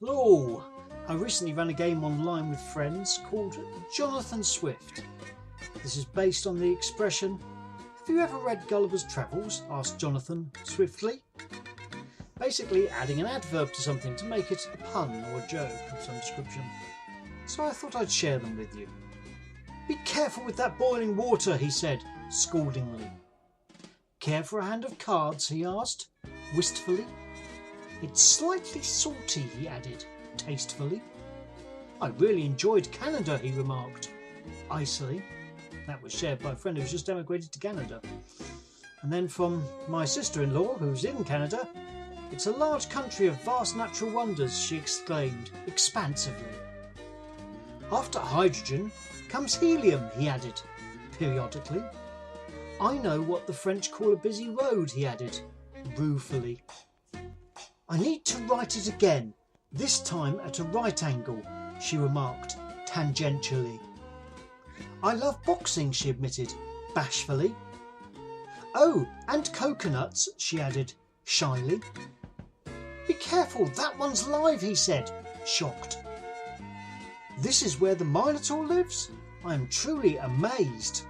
Hello! I recently ran a game online with friends called Jonathan Swift. This is based on the expression, "Have you ever read Gulliver's Travels?" asked Jonathan swiftly. Basically adding an adverb to something to make it a pun or a joke of some description. So I thought I'd share them with you. "Be careful with that boiling water," he said, scoldingly. "Care for a hand of cards?" he asked, wistfully. "It's slightly salty," he added, tastefully. "I really enjoyed Canada," he remarked, icily. That was shared by a friend who's just emigrated to Canada. And then from my sister-in-law, who's in Canada, "It's a large country of vast natural wonders," she exclaimed, expansively. "After hydrogen comes helium," he added, periodically. "I know what the French call a busy road," he added, ruefully. "I need to write it again, this time at a right angle," she remarked, tangentially. "I love boxing," she admitted, bashfully. "Oh, and coconuts," she added, shyly. "Be careful, that one's live," he said, shocked. "This is where the Minotaur lives? I am truly amazed."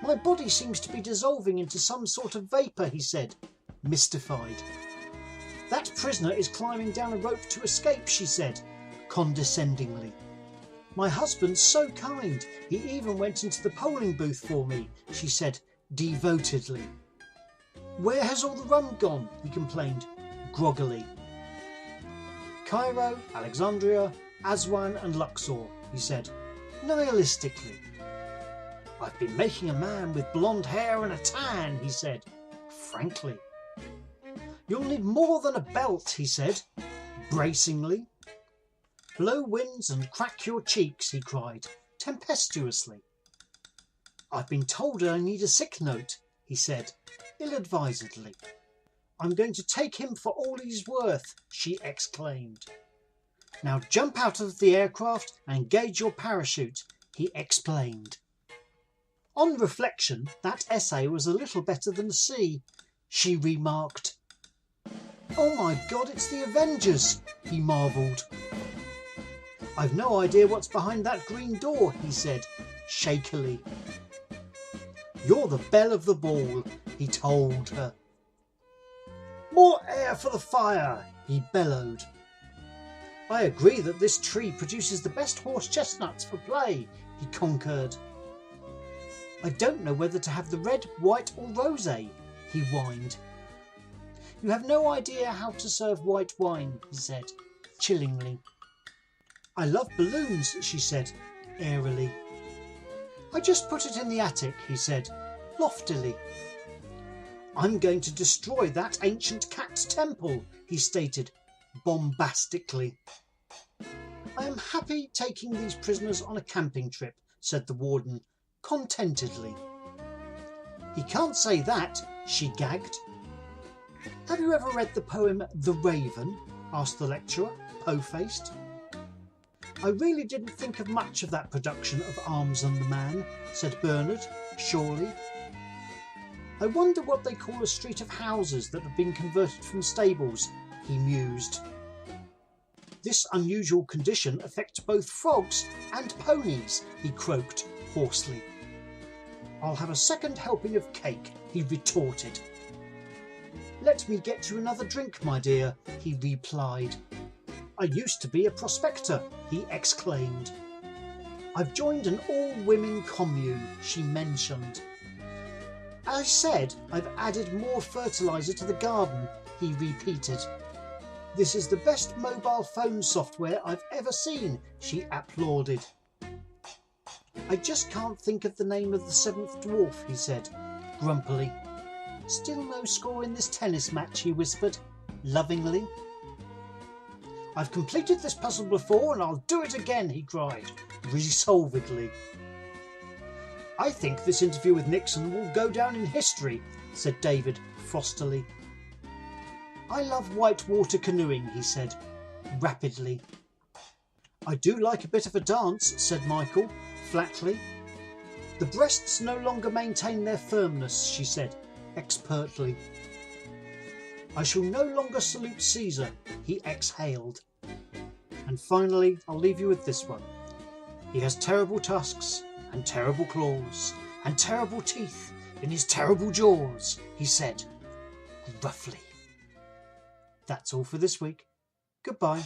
"My body seems to be dissolving into some sort of vapour," he said, mystified. "That prisoner is climbing down a rope to escape," she said, condescendingly. "My husband's so kind, he even went into the polling booth for me," she said, devotedly. "Where has all the rum gone?" he complained, groggily. "Cairo, Alexandria, Aswan and Luxor," he said, nihilistically. "I've been making a man with blonde hair and a tan," he said, frankly. "You'll need more than a belt," he said, bracingly. "Blow winds and crack your cheeks," he cried, tempestuously. "I've been told I need a sick note," he said, ill-advisedly. "I'm going to take him for all he's worth," she exclaimed. "Now jump out of the aircraft and engage your parachute," he explained. On reflection, that essay was a little better than a C, she remarked. "Oh my God, it's the Avengers," he marvelled. "I've no idea what's behind that green door," he said, shakily. "You're the belle of the ball," he told her. "More air for the fire," he bellowed. "I agree that this tree produces the best horse chestnuts for play," he concurred. "I don't know whether to have the red, white or rosé," he whined. "You have no idea how to serve white wine," he said, chillingly. "I love balloons," she said, airily. "I just put it in the attic," he said, loftily. "I'm going to destroy that ancient cat temple," he stated, bombastically. "I am happy taking these prisoners on a camping trip," said the warden, contentedly. "He can't say that," she gagged. "Have you ever read the poem The Raven?" asked the lecturer, po-faced. "I really didn't think of much of that production of Arms and the Man," said Bernard, surely. "I wonder what they call a street of houses that have been converted from stables," he mused. "This unusual condition affects both frogs and ponies," he croaked hoarsely. "I'll have a second helping of cake," he retorted. "Let me get you another drink, my dear," he replied. "I used to be a prospector," he exclaimed. "I've joined an all-women commune," she mentioned. "I said I've added more fertiliser to the garden," he repeated. "This is the best mobile phone software I've ever seen," she applauded. "I just can't think of the name of the seventh dwarf," he said, grumpily. "Still no score in this tennis match," he whispered, lovingly. "I've completed this puzzle before and I'll do it again," he cried, resolvedly. "I think this interview with Nixon will go down in history," said David frostily. "I love whitewater canoeing," he said, rapidly. "I do like a bit of a dance," said Michael, flatly. "The breasts no longer maintain their firmness," she said, expertly. I shall no longer salute Caesar, he exhaled. And finally, I'll leave you with this one. He has terrible tusks and terrible claws and terrible teeth in his terrible jaws, he said, gruffly. That's all for this week. Goodbye.